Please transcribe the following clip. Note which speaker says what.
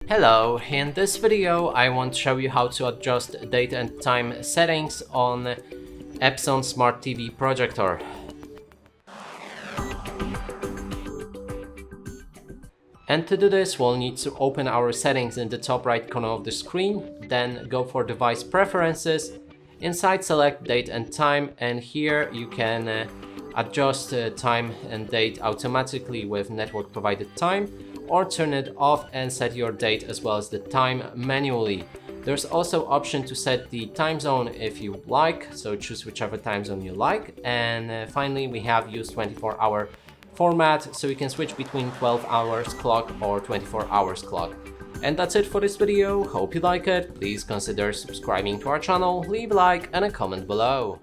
Speaker 1: Hello, in this video I want to show you how to adjust date and time settings on Epson Smart TV Projector. And to do this, we'll need to open our settings in the top right corner of the screen, then go for device preferences. Inside select date and time, and here you can adjust time and date automatically with network provided time, or turn it off and set your date as well as the time manually. There's also option to set the time zone if you like, so choose whichever time zone you like. And finally we have use 24-hour format, so you can switch between 12 hours clock or 24 hours clock. And that's it for this video. Hope you like it. Please consider subscribing to our channel, leave a like and a comment below.